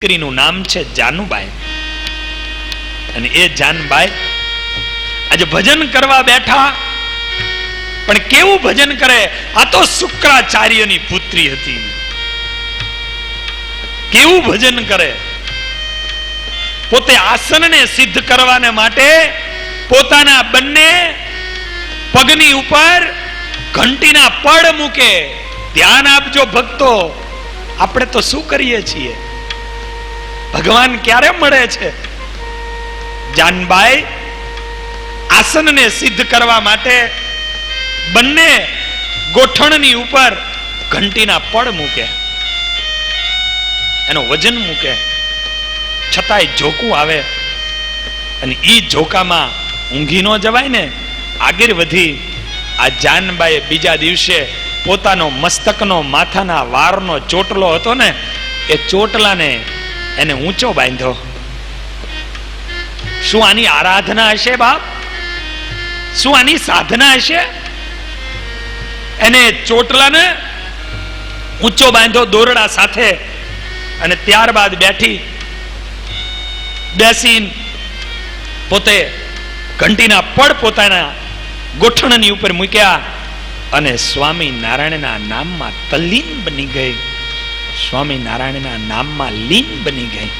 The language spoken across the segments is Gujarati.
દીકરીનું નામ છે જાનુબાઈ. અને એ જાનબાઈ આજે ભજન કરવા બેઠા, પણ કેવું ભજન કરે! આ તો શુક્રાચાર્યની પુત્રી હતી. કેવું ભજન કરે! પોતે આસનને સિદ્ધ કરવાને માટે પોતાના બંને પગની ઉપર ઘંટીના પડ મૂકે. ધ્યાન આપજો ભક્તો, આપણે તો શું કરીએ છીએ? ભગવાન ક્યારે મળે છે? જાનબાઈ આસનને સિદ્ધ કરવા માટે બંને ગોઠણની ઉપર ઘંટીના પડ મૂકે, એનો વજન મૂકે, છતાંય ઝોકું આવે. અને ઈ ઝોકામાં ઊંઘી ન જવાય ને, આગળ વધી આ જાનબાઈએ બીજા દિવસે પોતાનો મસ્તકનો માથાના વારનો ચોટલો હતો ને, એ ચોટલાને એને ઊંચો બાંધ્યો. શું આની આરાધના હશે બાપ? શું આની સાધના હશે? એને ચોટલાને ઊંચો બાંધ્યો દોરડા સાથે, અને ત્યારબાદ બેસીને પોતે ઘંટીના પડ પોતાના ગોઠણની ઉપર મૂક્યા અને સ્વામી નારાયણના નામમાં તલ્લીન બની ગઈ. સ્વામી નારાયણના નામમાં લીન બની ગઈ.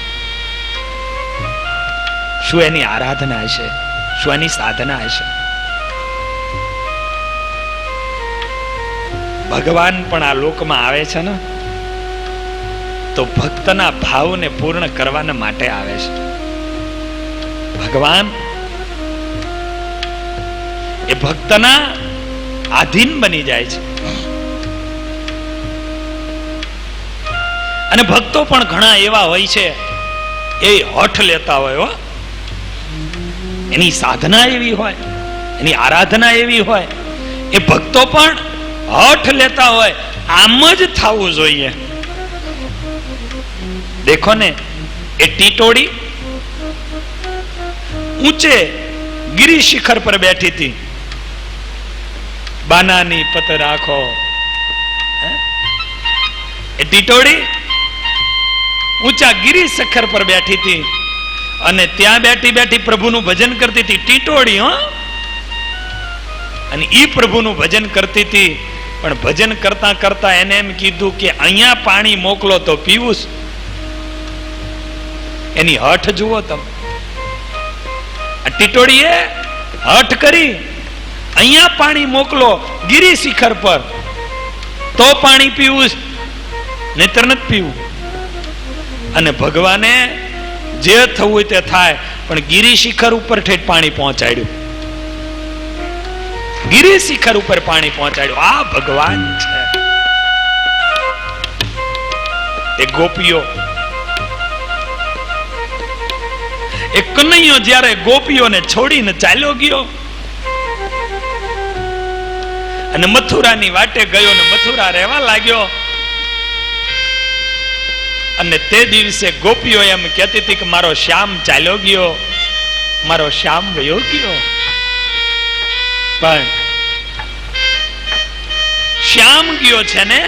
શું એની આરાધના હશે? શું એની સાધના હશે? ભગવાન પણ આ લોકમાં આવે છે ને, તો ભક્તના ભાવને પૂર્ણ કરવાના માટે આવે છે. ભગવાન એ ભક્તના આધીન બની જાય છે. અને ભક્તો પણ ઘણા એવા હોય છે, એ હઠ લેતા હોય. એની સાધના એવી હોય, એની આરાધના એવી હોય, એ ભક્તો પણ હઠ લેતા હોય. આમ જ થવું જોઈએ. દેખો ને, એ ટીટોડી ઊંચે ગિરી શિખર પર બેઠી હતી. બાનાની પત રાખો. એ ટીટોડી ઊંચા ગિરી શિખર પર બેઠી હતી, અને ત્યાં બેઠી બેઠી પ્રભુનું ભજન કરતી હતી. ટીટોડી અને ઈ પ્રભુનું ભજન કરતી હતી. પણ ભજન કરતા કરતા એને એમ કીધું કે અહીંયા પાણી મોકલો તો પીવું. એની હઠ જુઓ તમે. આ ટીટોડીએ હઠ કરી, અહીંયા પાણી મોકલો ગિરી શિખર પર તો પાણી પીવું, નહીતર નથી પીવું. અને ભગવાને જે થવું હોય તે થાય, પણ ગિરી શિખર ઉપર ઠેઠ પાણી પહોંચાડ્યું. ગિરી શિખર ઉપર પાણી પહોંચાડ્યું. આ ભગવાન છે. એ ગોપીઓ, એ કનૈયો જ્યારે ગોપીઓને છોડીને ચાલ્યો ગયો અને મથુરાની વાટે ગયો ને મથુરા રહેવા લાગ્યો. અને તે દિવસે ગોપીઓ એમ કહેતી હતી કે મારો શ્યામ ચાલ્યો ગયો, મારો શ્યામ વયો ગયો. પણ શ્યામ ગયો છે ને,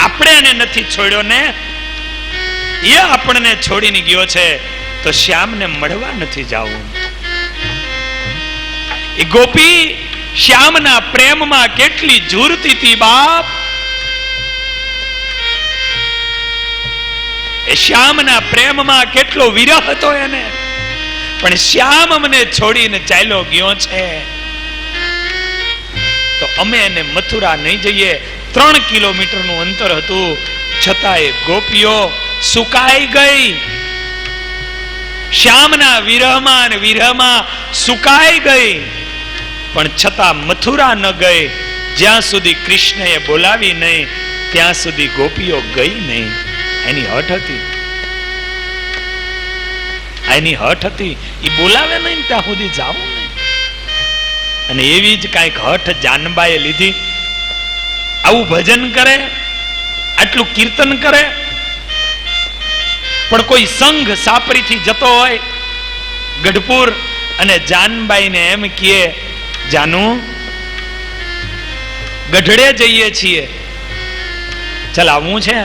આપણે એને નથી છોડ્યો ને, એ આપણને છોડીને ગયો છે, તો શ્યામને મળવા નથી જવું. એ ગોપી શ્યામના પ્રેમમાં કેટલી ઝૂરતી હતી બાપ. એ શ્યામના પ્રેમમાં કેટલો વિરહ હતો એને. પણ શ્યામ અમને છોડીને ચાલ્યો ગયો છે, તો અમે એને મથુરા નહીં જઈએ. 3 કિલોમીટરનું અંતર હતું, છતાંય ગોપીઓ સુકાઈ ગઈ. શ્યામના વિરહમાં અને વિરહમાં સુકાઈ ગઈ. પણ છતાં મથુરા ન ગઈ. જ્યાં સુધી કૃષ્ણએ બોલાવી નહીં, ત્યાં સુધી ગોપીઓ ગઈ નહીં. એની હઠ હતી. એની હઠ હતી. એ બોલાવે નહીં ત્યાં સુધી જાવું નહીં. અને એવી જ કાંઈક હઠ જાનબાઈએ લીધી. આવું ભજન કરે, આટલું કીર્તન કરે, પણ કોઈ સંઘ સાપરીથી જતો હોય ગઢપુર, અને જાનબાઈને એમ કહે, જાનુ ગઢડે જઈએ છીએ, ચાલ આવવું છે?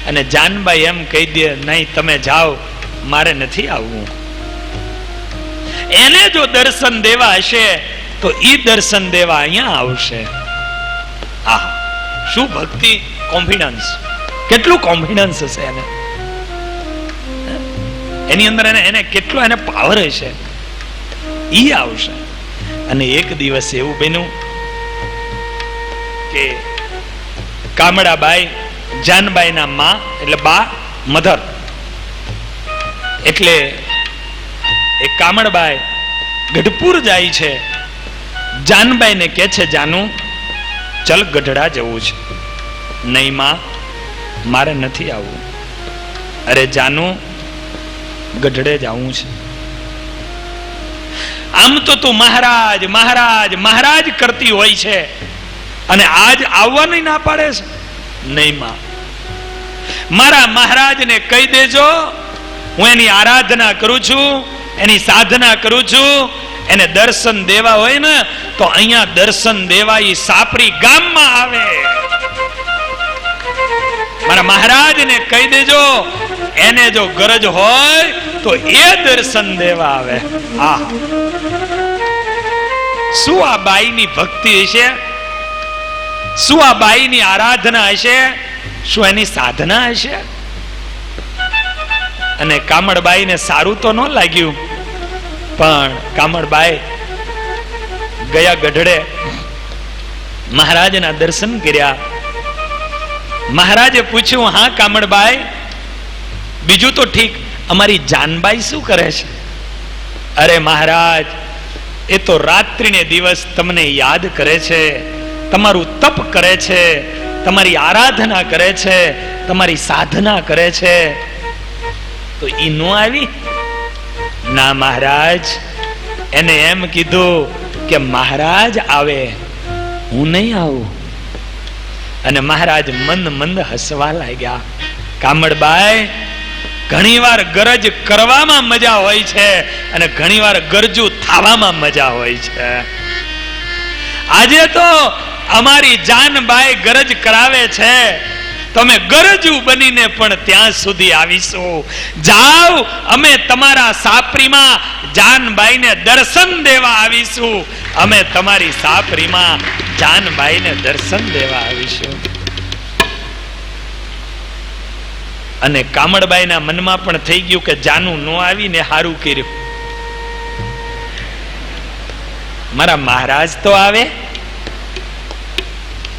અને જાનબાઈ એમ કહી દે, નહીં તમે જાઓ, મારે નથી આવવું. એને જો દર્શન દેવા હશે તો ઈ દર્શન દેવા અહીંયા આવશે. આહ, શું ભક્તિ, કોન્ફિડન્સ, કેટલું કોન્ફિડન્સ હશે એને, એની અંદર એને કેટલો એને પાવર હશે. ઈ આવશે. અને એક દિવસ એવું બન્યું કે કામડાબાઈ, જાનબાઈના માં એટલે બા, મધર, એટલે એ કામડબાઈ ગઢપુર જાય છે. જાનબાઈ ને કે છે, જાનુ ચલ ગઢડા જવું છે. નહીં માં, મારે નથી આવવું. અરે જાનુ, ગઢડે જવું છે. આમ તો તું મહારાજ મહારાજ મહારાજ કરતી હોય છે અને આજ આવવાની ના પાડે છે. નહીં માં, મારા મહારાજને કહી દેજો હું એની આરાધના કરું છું, એની સાધના કરું છું. એને દર્શન દેવા હોય ને તો અહીંયા દર્શન દેવા ઈ સાપરી ગામમાં આવે. મારા મહારાજને કહી દેજો, એને જો ગરજ હોય તો એ દર્શન દેવા આવે. આ શું આ બાઈની ભક્તિ હશે, શું આ બાઈની આરાધના હશે, શું એની સાધના હશે. અને કામળબાઈને સારું તો ન લાગ્યું, પણ કામળબાઈ ગયા ગઢડે, મહારાજના દર્શન કર્યા. મહારાજે પૂછ્યું, હા કામળબાઈ, બીજું તો ઠીક, અમારી જાનબાઈ શું કરે છે? અરે મહારાજ, એ તો રાત્રિને દિવસ તમને યાદ કરે છે, તમારું તપ કરે છે, તમારી આરાધના કરે છે, તમારી સાધના કરે છે. તો ઈ નો આવી? ના મહારાજ, એને એમ કીધું કે મહારાજ આવે, હું નહીં આવું. અને મહારાજ મંદ મંદ હસવા લાગ્યા. કામળબાઈ, ઘણી વાર ગરજ કરવામાં મજા હોય છે અને ઘણી વાર ગરજુ થવામાં મજા હોય છે. આજે તો અમારી જાનબાઈ ગરજ કરાવે છે, તમે ગરજુ બનીને પણ ત્યાં સુધી આવીશું. જાઓ, અમે તમારા સાપરીમાં જાનબાઈને દર્શન દેવા આવીશું. અમે તમારી સાપરીમાં જાનબાઈને દર્શન દેવા આવીશું. અને કામળબાઈના મનમાં પણ થઈ ગયું કે જાનુ નો આવીને હારું કર્યું, મારા મહારાજ તો આવે,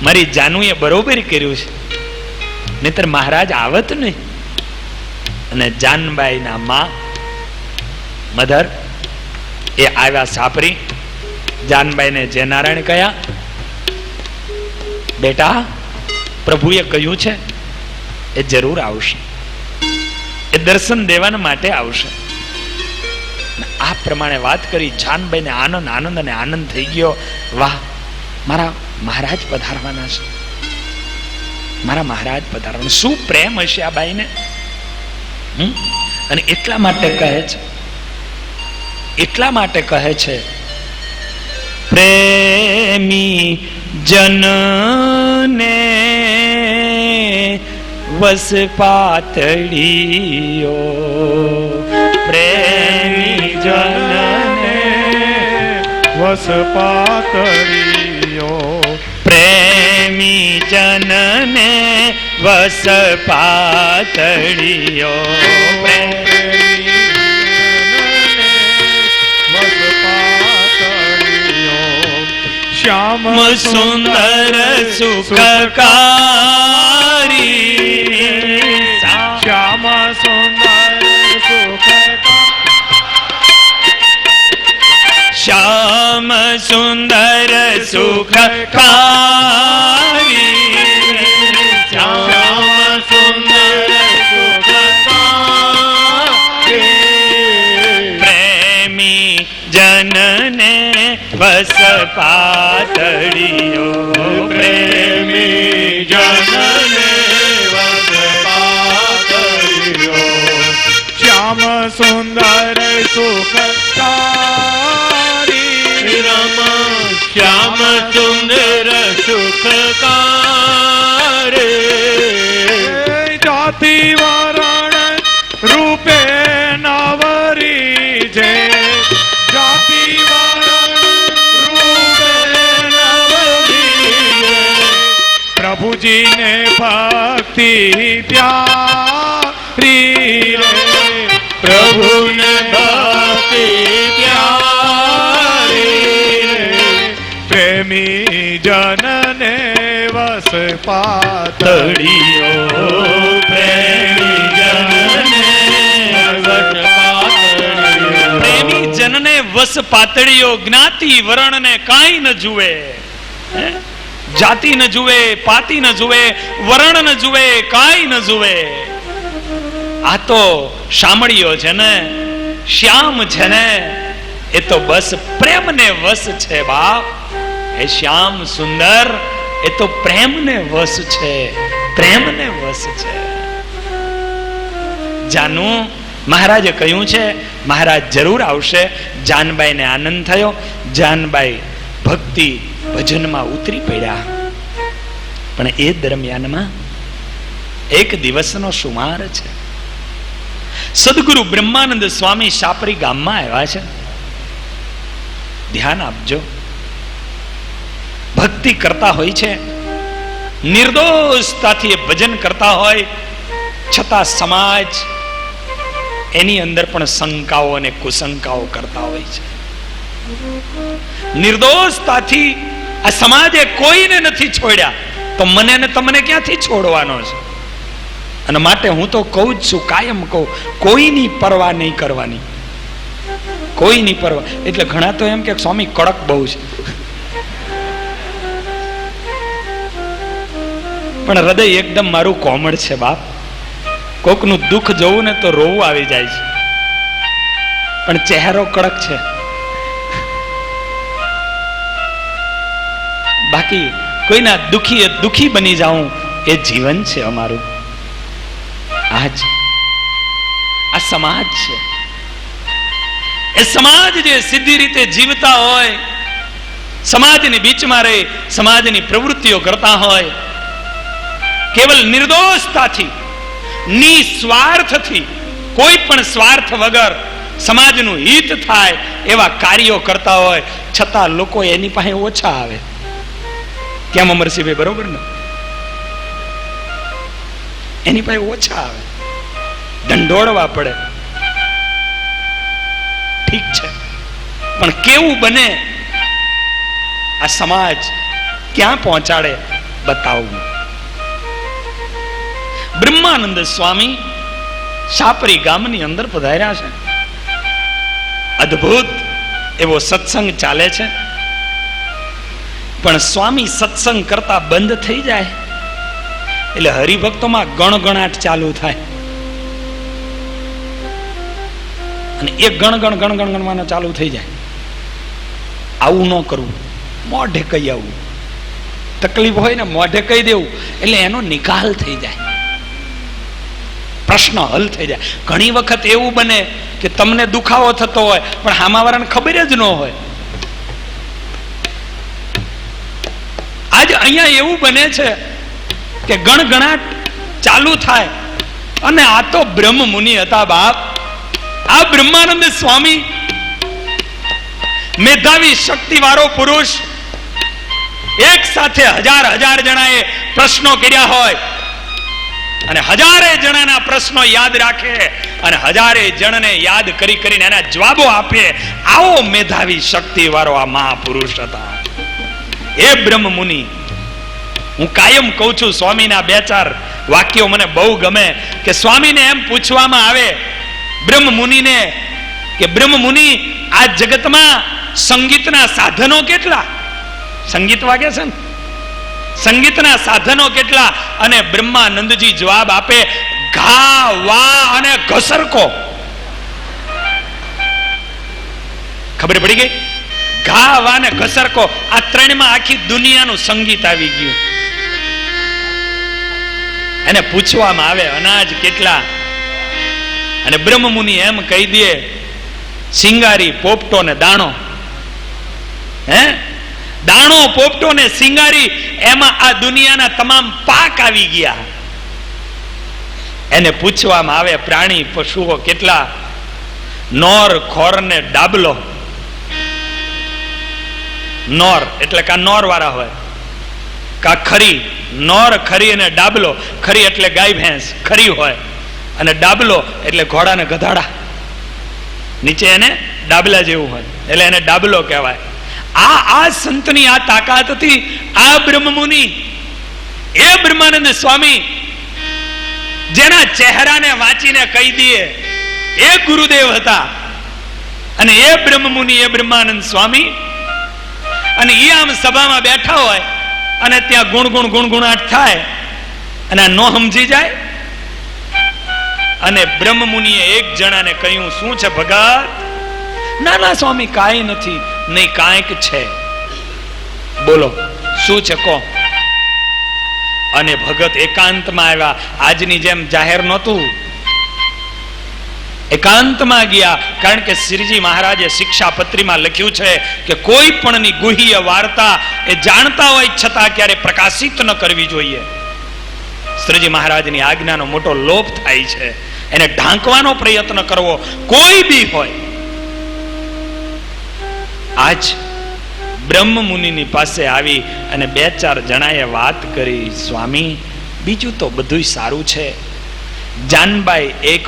મારી જાનુએ બરોબર કર્યું છે, નહીતર મહારાજ આવત નહીં. અને જાનબાઈના માં મધર એ આવ્યા સાપરી. જાનબાઈને જે નારાયણ કહ્યા, બેટા, પ્રભુએ કહ્યું છે એ જરૂર આવશે, એ દર્શન દેવાના માટે આવશે. આ પ્રમાણે વાત કરી. જાનબાઈને આનંદ આનંદ અને આનંદ થઈ ગયો. વાહ, મારા મહારાજ પધારવાના છે, મારા મહારાજ પધારવાના. શું પ્રેમ હશે આ બાઈને. અને એટલા માટે કહે છે, એટલા માટે કહે છે, પ્રેમી જનને વસ પાતળીઓ, પ્રેમી જનને વસ પાતળીઓ, પ્રેમી જનને વસ પાતળીઓ, શ્યામ સુંદર સુખકારી, શ્યામ સુંદર સુખકારી, શ્યામ સુંદર સુખકારી, શ્યામ સુંદર સુખકારી, પ્રેમી જનને વસ પાતળીઓ, પ્રેમી જનને વસ પાતળીઓ, શ્યામ સુંદર સુખકારી, રમ શ્યામ સુંદર સુખકારી, જાત પ્રભુજીને ભક્તિ પ્યારી રે, પ્રભુને ભક્તિ પ્યારી રે, પ્રેમી જનને વસ પાતળીઓ, પ્રેમી જનને વસ પાતળીઓ, પ્રેમી જનને વસ પાતળીઓ, જ્ઞાતિ વરણ ને કાંઈ ન જુએ, જાતિ ન જુએ, પાતિ ન જુએ, વરણ ન જુએ, કાંઈ ન જુએ. આ તો શામળીઓ છે ને, શ્યામ છે ને, એ તો બસ પ્રેમને વશ છે બાપ. એ શ્યામ સુંદર એ તો પ્રેમને વશ છે, પ્રેમને વશ છે. જાનું મહારાજે કહ્યું છે, મહારાજ જરૂર આવશે. જાનબાઈને આનંદ થયો. જાનબાઈ ભક્તિ ભજનમાં ઉતરી પડ્યા. પણ એ દરમિયાનમાં એક દિવસનો સુમાર છે. સદગુરુ બ્રહ્માનંદ સ્વામી શાપરી ગામમાં આવ્યા છે. ધ્યાન આપજો. ભક્તિ કરતા હોય છે, નિર્દોષતાથી ભજન કરતા હોય, છતાં સમાજ એની અંદર પણ શંકાઓ અને કુશંકાઓ કરતા હોય છે. નિર્દોષતાથી આ સમાજે કોઈને નથી છોડ્યા, તો મને ને તમને ક્યાંથી છોડવાનો છે? અને માટે હું તો કહું જ છું, કાયમ કહું, કોઈની પરવા નહીં કરવાની, કોઈની પરવા. એટલે ઘણા તો એમ કે સ્વામી કડક બહુ છે, પણ હૃદય એકદમ મારું કોમળ છે બાપ. કોકનું દુઃખ જોવું ને તો રોવું આવી જાય છે, પણ ચહેરો કડક છે. બાકી કોઈના દુઃખી બની જાઉં એ જીવન છે અમારું. આજ આ સમાજ છે, એ સમાજ જે સીધી રીતે જીવતા હોય, સમાજની બીચમાં રહી સમાજની પ્રવૃત્તિઓ કરતા હોય, કેવલ નિર્દોષતાથી, નિસ્વાર્થથી, કોઈ પણ સ્વાર્થ વગર સમાજનું હિત થાય એવા કાર્યો કરતા હોય, છતાં લોકો એની પાસે ઓછા આવે. કેમ અમરસિંહભાઈ, બરોબર ને? એની પાસે ઓછા આવે, ઢંઢોળવા પડે. ઠીક છે, પણ કેવું બને આ સમાજ ક્યાં પહોંચાડે બતાવવું. બ્રહ્માનંદ સ્વામી શાપરી ગામની અંદર પધાર્યા છે. અદ્ભુત એવો સત્સંગ ચાલે છે. પણ સ્વામી સત્સંગ કરતા બંધ થઈ જાય એટલે હરિભક્તોમાં ગણગણાટ ચાલુ થાય. અને એ ગણગણવાનો ચાલુ થઈ જાય. આવું ન કરવું, મોઢે કહી આવવું. તકલીફ હોય ને મોઢે કહી દેવું એટલે એનો નિકાલ થઈ જાય, પ્રશ્ન હલ થઈ જાય. ઘણી વખત એવું બને કે તમને દુખાવો થતો હોય પણ સામાવાળાને ખબર જ ન હોય. આજ અહીંયા એવું બને છે કે ગણગણાટ ચાલુ થાય અને આ તો બ્રહ્મ મુનિ હતા બાપ. આ બ્રહ્માનંદ સ્વામી મેધાવી શક્તિવાળો પુરુષ, એક સાથે હજાર જણાએ પ્રશ્નો કર્યા હોય અને હજારે જણાના પ્રશ્નો યાદ રાખે અને હજારે જણને યાદ કરીને એના જવાબો આપે. આવો મેધાવી શક્તિવાળો આ મહાપુરુષ હતા. એ બ્રહ્મ મુનિ. હું કાયમ કહું છું, સ્વામીના 2-4 વાક્યો મને બહુ ગમે કે સ્વામીને એમ પૂછવામાં આવે બ્રહ્મ મુનિને કે બ્રહ્મ મુનિ, આ જગતમાં સંગીતના સાધનો કેટલા? સંગીત વાગે છે ને, સંગીતના સાધનો કેટલા? અને બ્રહ્માનંદજી જવાબ આપે, ઘા, વા અને ઘસરકો. ખબર પડી ગઈ? ઘા, વા ને ઘસરકો, આ ત્રણમાં આખી દુનિયાનું સંગીત આવી ગયું. એને પૂછવામાં આવે અનાજ કેટલા? અને બ્રહ્મ મુનિ એમ કહી દે, સિંગારી, પોપટો ને દાણો. દાણો, પોપટો ને સિંગારી, એમાં આ દુનિયાના તમામ પાક આવી ગયા. એને પૂછવામાં આવે પ્રાણી પશુઓ કેટલા? નોર, ખોર ને ડાબલો. નોર એટલે કે નોર વાળા હોય, કા ખરી, નોર ખરી અને ડાબલો. ખરી એટલે ગાય ભેંસ ખરી હોય, અને ડાબલો એટલે ઘોડા ને ગધાડા, નીચે એને ડાબલા જેવું હોય એટલે એને ડાબલો કહેવાય. આ સંતની આ તાકાત હતી. આ બ્રહ્મમુનિ, એ બ્રહ્માનંદ સ્વામી જેના ચહેરાને વાંચીને કહી દઈએ એ ગુરુદેવ હતા. અને એ બ્રહ્મમુનિ, એ બ્રહ્માનંદ સ્વામી, અને એ આમ સભામાં બેઠા હોય અને ત્યાં ગુણગુણાટ થાય અને આ નો સમજી જાય. અને બ્રહ્મમુનિએ એક જણાને કહ્યું, શું છે ભગત? ના ના સ્વામી, કાંઈ નથી. નહીં, કાંઈક છે, બોલો શું છે કહો. અને ભગત એકાંતમાં આવ્યા. આજની જેમ જાહેર નહોતું, એકાંતમાં ગયા. કારણ કે શ્રીજી મહારાજે શિક્ષાપત્રીમાં લખ્યું છે કે કોઈ પણની ગુહ્ય વાર્તા એ જાણતા હોય છતાં ક્યારે પ્રકાશિત ન કરવી જોઈએ. શ્રીજી મહારાજની આજ્ઞાનો મોટો લોપ થાય છે, એને ઢાંકવાનો પ્રયત્ન કરવો કોઈ બી હોય. આજ બ્રહ્મ મુનિની પાસે આવી અને 2-4 જણાએ વાત કરી, સ્વામી બીજું તો બધું સારું છે. જાનબાઈ એક